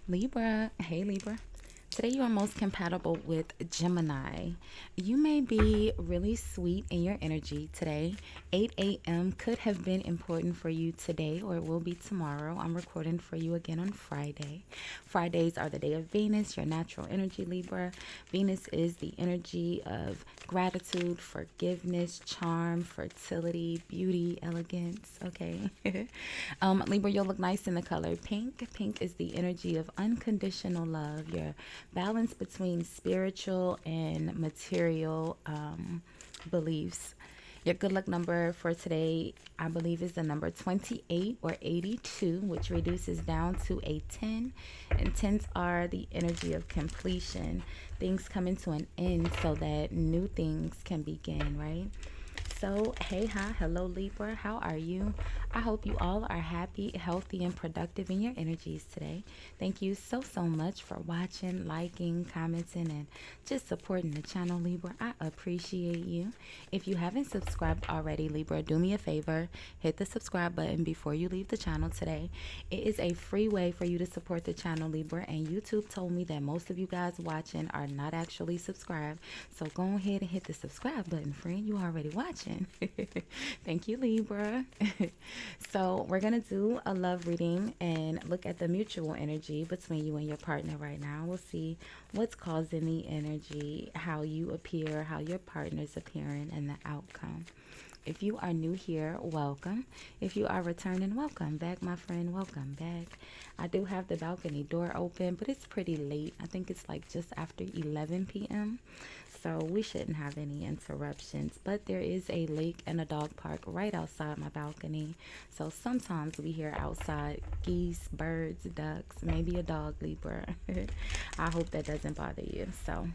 Libra, hey Libra. Today you are most compatible with Gemini. You may be really sweet in your energy today. 8 a.m. could have been important for you today or it will be tomorrow. I'm recording for you again on Friday. Fridays are the day of Venus, your natural energy, Libra. Venus is the energy of gratitude, forgiveness, charm, fertility, beauty, elegance. Okay. Libra, you'll look nice in the color pink. Pink is the energy of unconditional love, your balance between spiritual and material beliefs. Your good luck number for today, I believe, is the number 28 or 82, which reduces down to a 10. And 10s are the energy of completion, things coming to an end so that new things can begin, right? So, hey, hi, hello, Libra. How are you? I hope you all are happy, healthy, and productive in your energies today. Thank you so much for watching, liking, commenting, and just supporting the channel, Libra. I appreciate you. If you haven't subscribed already, Libra, do me a favor, hit the subscribe button before you leave the channel today. It is a free way for you to support the channel, Libra, and YouTube told me that most of you guys watching are not actually subscribed. So go ahead and hit the subscribe button, friend. You already watching. Thank you, Libra. So we're going to do a love reading and look at the mutual energy between you and your partner right now. We'll see what's causing the energy, how you appear, how your partner's appearing, and the outcome. If you are new here, welcome. If you are returning, welcome back, my friend. Welcome back. I do have the balcony door open, but it's pretty late. I think it's like just after 11 p.m. So we shouldn't have any interruptions. But there is a lake and a dog park right outside my balcony. So sometimes we hear outside geese, birds, ducks, maybe a dog, Libra. I hope that doesn't bother you. So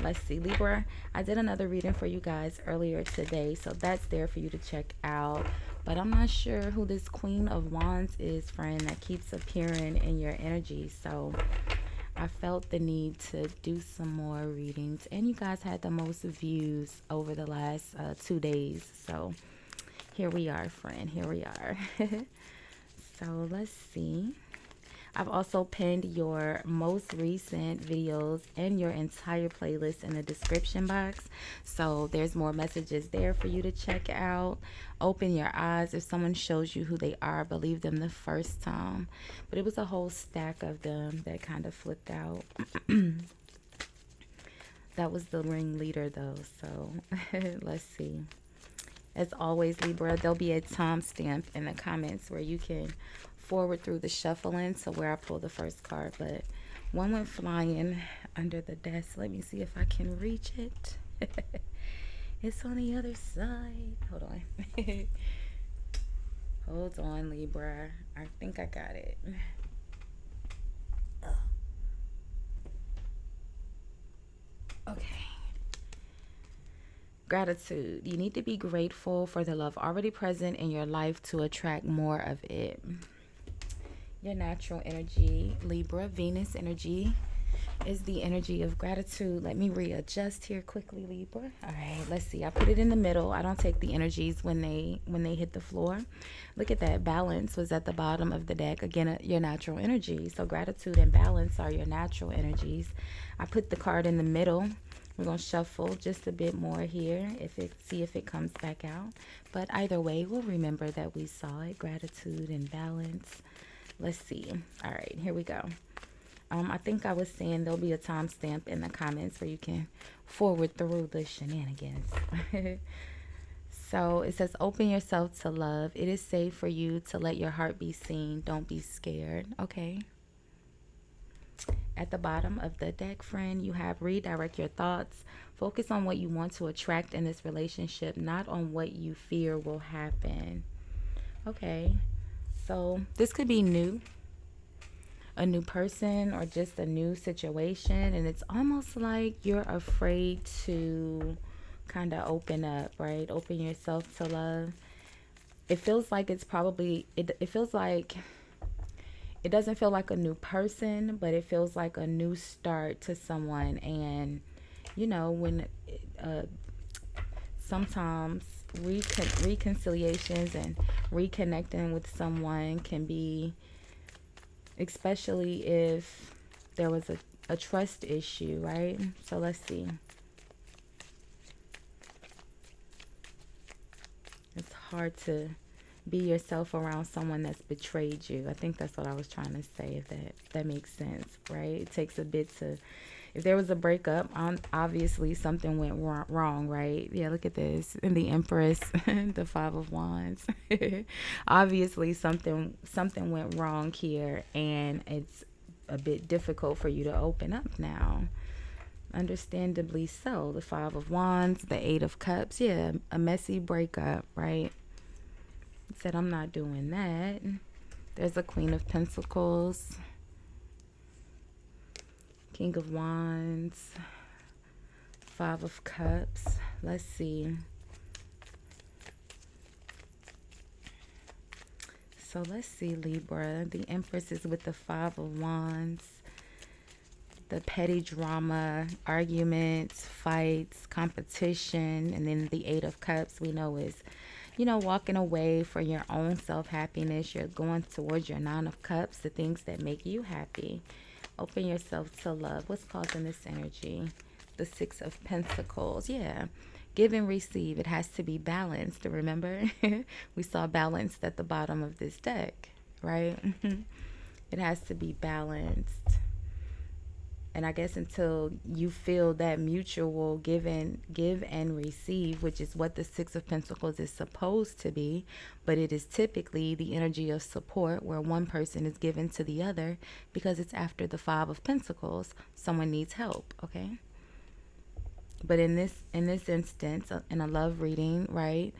let's see, Libra. I did another reading for you guys earlier today, so that's there for you to check out. But I'm not sure who this Queen of Wands is, friend, that keeps appearing in your energy. So I felt the need to do some more readings. And you guys had the most views over the last 2 days. So here we are, friend. Here we are. So let's see. I've also pinned your most recent videos and your entire playlist in the description box. So there's more messages there for you to check out. Open your eyes. If someone shows you who they are, believe them the first time. But it was a whole stack of them that kind of flipped out. That was the ringleader though. So let's see. As always, Libra, there'll be a timestamp in the comments where you can forward through the shuffling to where I pull the first card. But one went flying under the desk. Let me see if I can reach it. It's on the other side. Hold on. Hold on, Libra. I think I got it. Okay. Gratitude. You need to be grateful for the love already present in your life to attract more of it. Your natural energy, Libra, Venus energy, is the energy of gratitude. Let me readjust here quickly, Libra. All right, let's see. I put it in the middle. I don't take the energies when they hit the floor. Look at that. Balance was at the bottom of the deck. Again, your natural energy. So gratitude and balance are your natural energies. I put the card in the middle. We're going to shuffle just a bit more here, see if it comes back out. But either way, we'll remember that we saw it, gratitude and balance. Let's see. All right, here we go. I think I was saying there'll be a timestamp in the comments where you can forward through the shenanigans. So it says, open yourself to love. It is safe for you to let your heart be seen. Don't be scared. Okay. At the bottom of the deck, friend, you have redirect your thoughts. Focus on what you want to attract in this relationship, not on what you fear will happen. Okay. So this could be new, a new person, or just a new situation. And it's almost like you're afraid to kind of open up, right? Open yourself to love. It feels like it's probably, it feels like, it doesn't feel like a new person, but it feels like a new start to someone. And, you know, when sometimes reconciliations and reconnecting with someone can be especially if there was a trust issue, right? So let's see. It's hard to be yourself around someone that's betrayed you. I think that's what I was trying to say, if that makes sense, right? It takes a bit to, if there was a breakup, obviously something went wrong, right? Yeah, look at this. In the Empress, the Five of Wands. Obviously something went wrong here, and it's a bit difficult for you to open up now. Understandably so. The Five of Wands, the Eight of Cups. Yeah, a messy breakup, right? Said, I'm not doing that. There's a Queen of Pentacles, King of Wands, Five of Cups. Let's see. So let's see, Libra. The Empress is with the Five of Wands. The petty drama, arguments, fights, competition, and then the Eight of Cups we know is, walking away for your own self-happiness. You're going towards your Nine of Cups, the things that make you happy. Open yourself to love. What's causing this energy? The Six of Pentacles. Yeah. Give and receive. It has to be balanced. Remember? We saw balanced at the bottom of this deck, right? It has to be balanced. And I guess until you feel that mutual give and receive, which is what the Six of Pentacles is supposed to be, but it is typically the energy of support where one person is given to the other because it's after the Five of Pentacles. Someone needs help, okay? But in this instance, in a love reading, right,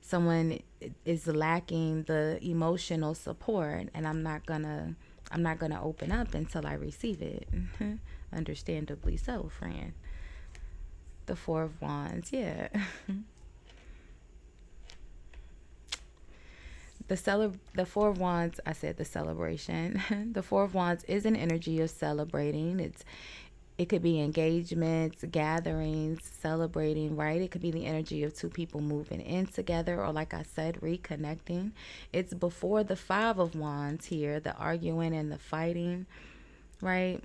someone is lacking the emotional support, and I'm not gonna open up until I receive it. Understandably so, friend. The Four of Wands, yeah. The Four of Wands, I said the celebration. The Four of Wands is an energy of celebrating. It could be engagements, gatherings, celebrating, right? It could be the energy of two people moving in together, or like I said, reconnecting. It's before the Five of Wands here, the arguing and the fighting, right?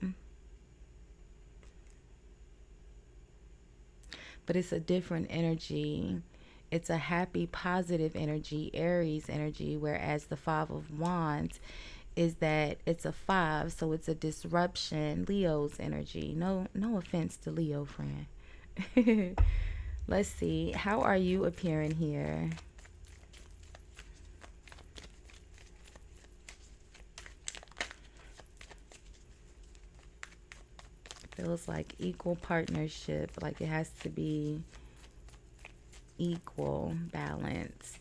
But it's a different energy. It's a happy, positive energy, Aries energy, whereas the Five of Wands is that it's a 5, so it's a disruption, Leo's energy. No offense to Leo, friend. Let's see. How are you appearing here? Feels like equal partnership, like it has to be equal, balanced.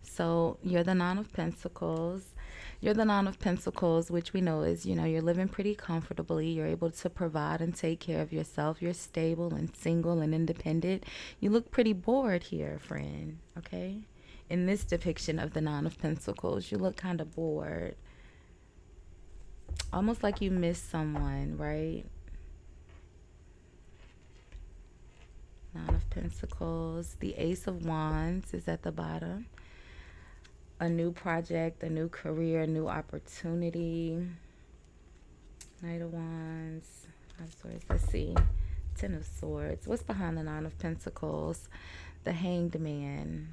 So you're the Nine of Pentacles. You're the Nine of Pentacles, which we know is, you're living pretty comfortably. You're able to provide and take care of yourself. You're stable and single and independent. You look pretty bored here, friend, okay? In this depiction of the Nine of Pentacles, you look kind of bored. Almost like you missed someone, right? Nine of Pentacles. The Ace of Wands is at the bottom. A new project, a new career, a new opportunity. Knight of Wands. Five of Swords. Let's see. Ten of Swords. What's behind the Nine of Pentacles? The Hanged Man.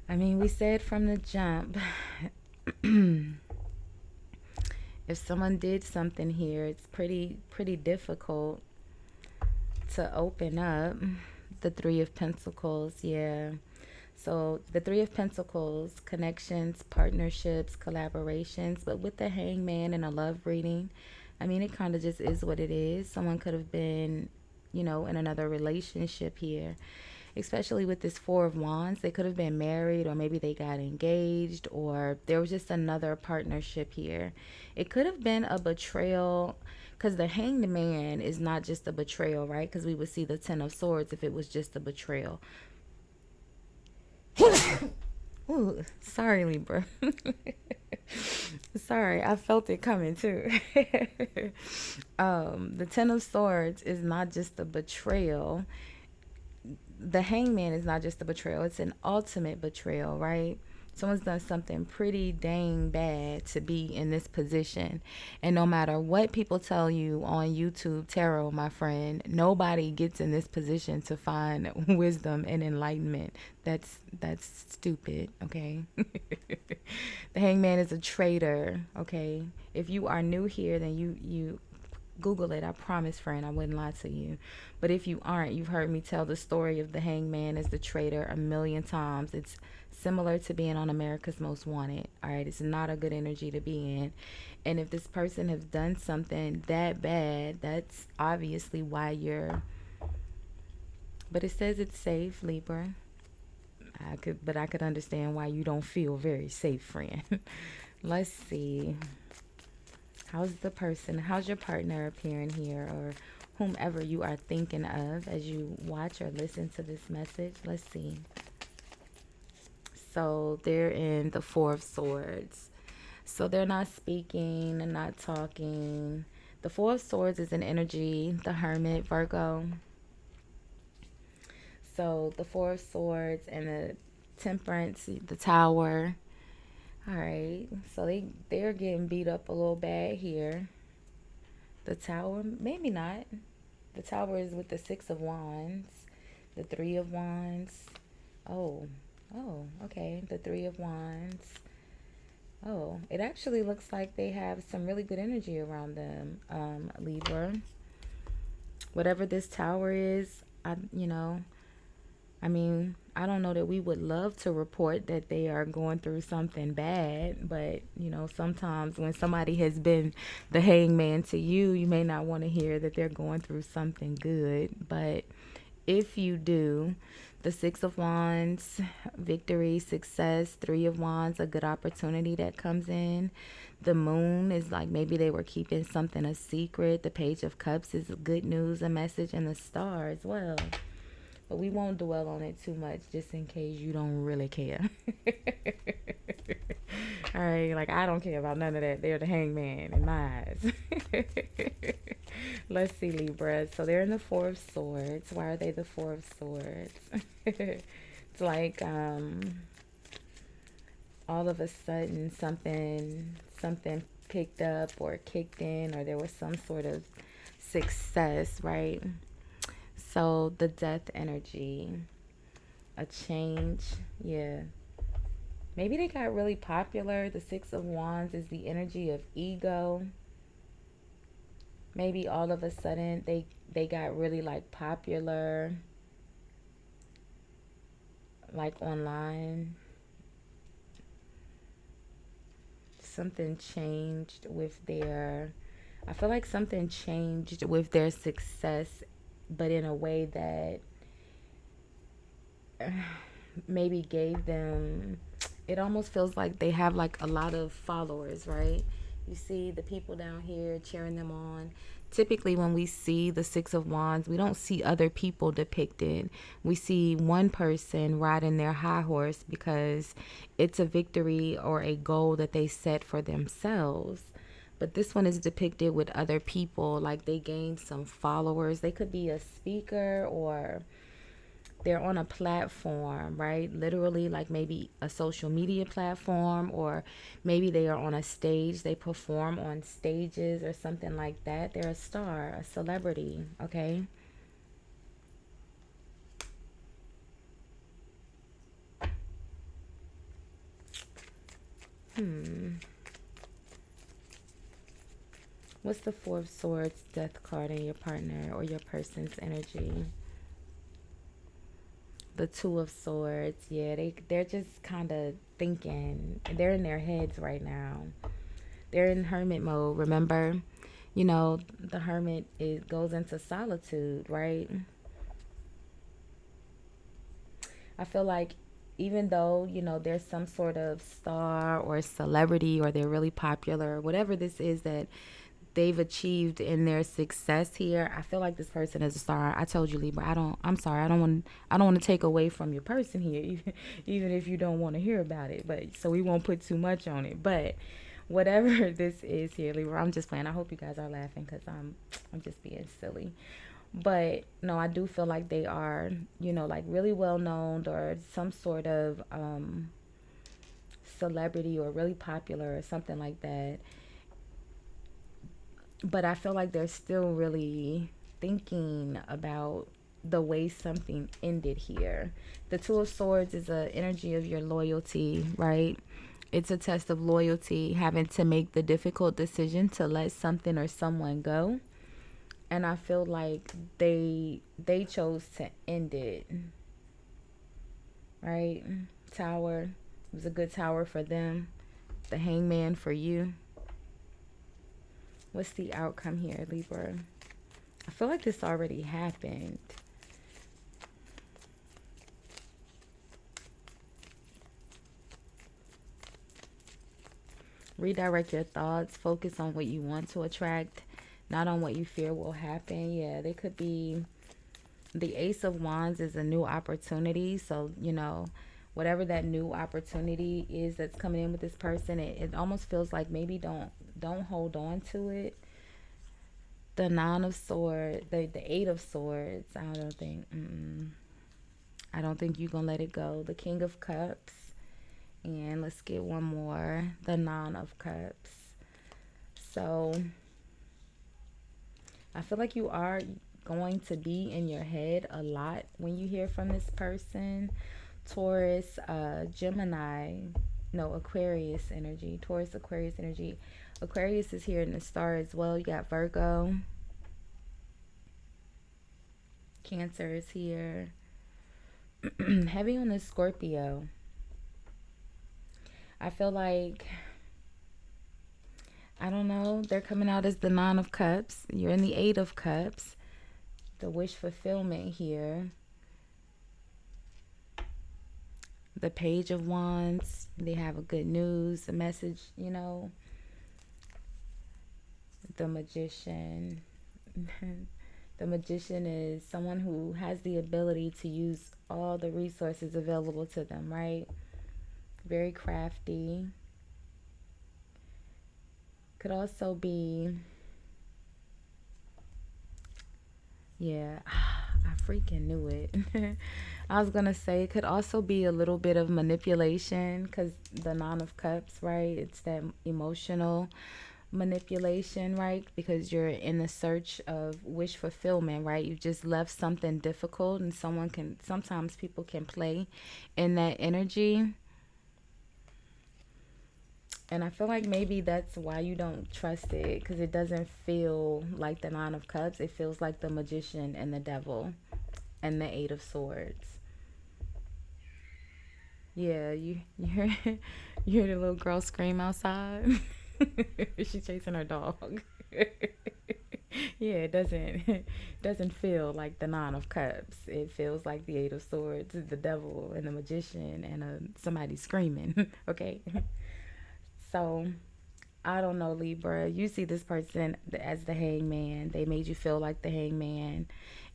I mean, we said from the jump, if someone did something here, it's pretty difficult to open up. The Three of Pentacles, yeah. So the Three of Pentacles, connections, partnerships, collaborations. But with the Hangman and a love reading, I mean, it kind of just is what it is. Someone could have been, in another relationship here. Especially with this Four of Wands, they could have been married, or maybe they got engaged, or there was just another partnership here. It could have been a betrayal, because the Hanged Man is not just a betrayal, right? Because we would see the Ten of Swords if it was just a betrayal. Ooh, sorry, Libra. Sorry, I felt it coming too. The Ten of Swords is not just a betrayal. The Hangman is not just a betrayal. It's an ultimate betrayal, right? Someone's done something pretty dang bad to be in this position. And no matter what people tell you on YouTube tarot, my friend, nobody gets in this position to find wisdom and enlightenment. That's stupid, okay? The Hangman is a traitor, okay? If you are new here, then you Google it. I promise, friend, I wouldn't lie to you. But if you aren't, you've heard me tell the story of the Hangman as the traitor a million times. It's similar to being on America's Most Wanted. All right, it's not a good energy to be in. And if this person has done something that bad, that's obviously why you're. But it says it's safe, Libra. I could understand why you don't feel very safe, friend. Let's see. How's your partner appearing here, or whomever you are thinking of as you watch or listen to this message? Let's see. So they're in the Four of Swords. So they're not speaking and not talking. The Four of Swords is an energy, the Hermit, Virgo. So the Four of Swords and the Temperance, the Tower. All right, so they're getting beat up a little bad here. The Tower, maybe not. The Tower is with the Six of Wands, the Three of Wands. Oh, okay. The Three of Wands. Oh, it actually looks like they have some really good energy around them, Libra. Whatever this Tower is, I mean, I don't know that we would love to report that they are going through something bad, but, sometimes when somebody has been the hangman to you, you may not want to hear that they're going through something good. But if you do, the Six of Wands, victory, success, Three of Wands, a good opportunity that comes in. The Moon is like maybe they were keeping something a secret. The Page of Cups is good news, a message, and the Star as well. But we won't dwell on it too much just in case you don't really care. All right, like I don't care about none of that. They're the hangman in my eyes. Let's see, Libra. So they're in the Four of Swords. Why are they the Four of Swords? It's like all of a sudden something picked up or kicked in, or there was some sort of success, right? So the Death energy, a change, yeah. Maybe they got really popular. The Six of Wands is the energy of ego. Maybe all of a sudden they got really like popular, like online. Something changed with their, I feel like something changed with their success, but in a way that maybe gave them, it almost feels like they have like a lot of followers, right? You see the people down here cheering them on. Typically when we see the Six of Wands, we don't see other people depicted. We see one person riding their high horse because it's a victory or a goal that they set for themselves. But this one is depicted with other people, like they gained some followers. They could be a speaker, or they're on a platform, right? Literally, like maybe a social media platform, or maybe they are on a stage. They perform on stages or something like that. They're a star, a celebrity, okay? What's the Four of Swords Death card in your partner or your person's energy? The Two of Swords, yeah, they're just kind of thinking. They're in their heads right now. They're in hermit mode. Remember, the hermit goes into solitude, right? I feel like even though there's some sort of star or celebrity, or they're really popular, whatever this is that they've achieved in their success here, I feel like this person is a star. I told you, Libra, I'm sorry, I don't want to take away from your person here, even if you don't want to hear about it, but so we won't put too much on it. But whatever this is here, Libra, I'm just playing. I hope you guys are laughing because I'm just being silly. But no, I do feel like they are, like really well known, or some sort of celebrity or really popular or something like that. But I feel like they're still really thinking about the way something ended here. The Two of Swords is an energy of your loyalty, right? It's a test of loyalty, having to make the difficult decision to let something or someone go. And I feel like they chose to end it, right? Tower. It was a good tower for them. The Hangman for you. What's the outcome here, Libra? I feel like this already happened. Redirect your thoughts. Focus on what you want to attract, not on what you fear will happen. Yeah, they could be... The Ace of Wands is a new opportunity. So, you know, whatever that new opportunity is that's coming in with this person, it almost feels like maybe don't hold on to it. The Nine of Swords, the Eight of Swords. I don't think you're gonna let it go. The King of Cups, and let's get one more. The Nine of Cups. So I feel like you are going to be in your head a lot when you hear from this person. Taurus, Gemini, no, Aquarius energy. Taurus, Aquarius energy. Aquarius is here in the star as well. You got Virgo. Cancer is here. Heavy on the Scorpio. I feel like, I don't know, they're coming out as the Nine of Cups. You're in the Eight of Cups. The wish fulfillment here. The Page of Wands. They have a good news, a message, you know. The Magician. The Magician is someone who has the ability to use all the resources available to them, right? Very crafty. Could also be, yeah, I freaking knew it. I was going to say it could also be a little bit of manipulation, because the Nine of Cups, right? It's that emotional manipulation, right? Because you're in the search of wish fulfillment, right? You just left something difficult, and sometimes people can play in that energy. And I feel like maybe that's why you don't trust it, because it doesn't feel like the Nine of Cups. It feels like the Magician and the Devil and the Eight of Swords. Yeah, you hear you hear the little girl scream outside. She's chasing her dog. Yeah, it doesn't feel like the Nine of Cups. It feels like the Eight of Swords, the Devil and the Magician, and somebody screaming. Okay. So, I don't know, Libra. You see this person as the Hangman. They made you feel like the Hangman.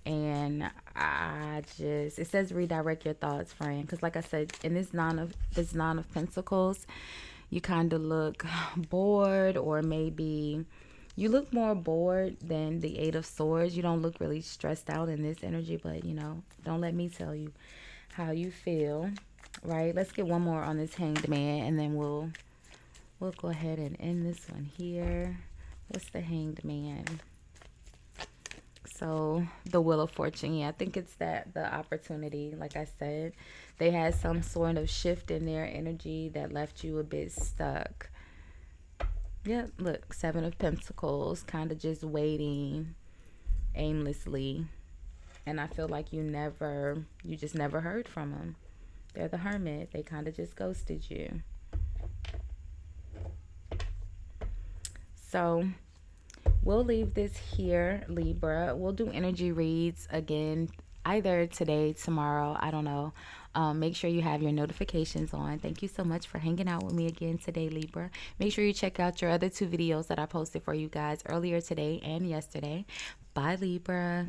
And it says redirect your thoughts, friend. Because like I said, in this Nine of Pentacles, you kind of look bored, or maybe you look more bored than the Eight of Swords. You don't look really stressed out in this energy, but, you know, don't let me tell you how you feel, right? Let's get one more on this Hanged Man, and then we'll go ahead and end this one here. What's the Hanged Man? So the Wheel of Fortune. Yeah, I think it's the opportunity. Like I said, they had some sort of shift in their energy that left you a bit stuck. Yeah, look, Seven of Pentacles, kind of just waiting aimlessly. And I feel like you just never heard from them. They're the Hermit. They kind of just ghosted you. So we'll leave this here, Libra. We'll do energy reads again either today, tomorrow. I don't know. Make sure you have your notifications on. Thank you so much for hanging out with me again today, Libra. Make sure you check out your other 2 videos that I posted for you guys earlier today and yesterday. Bye, Libra.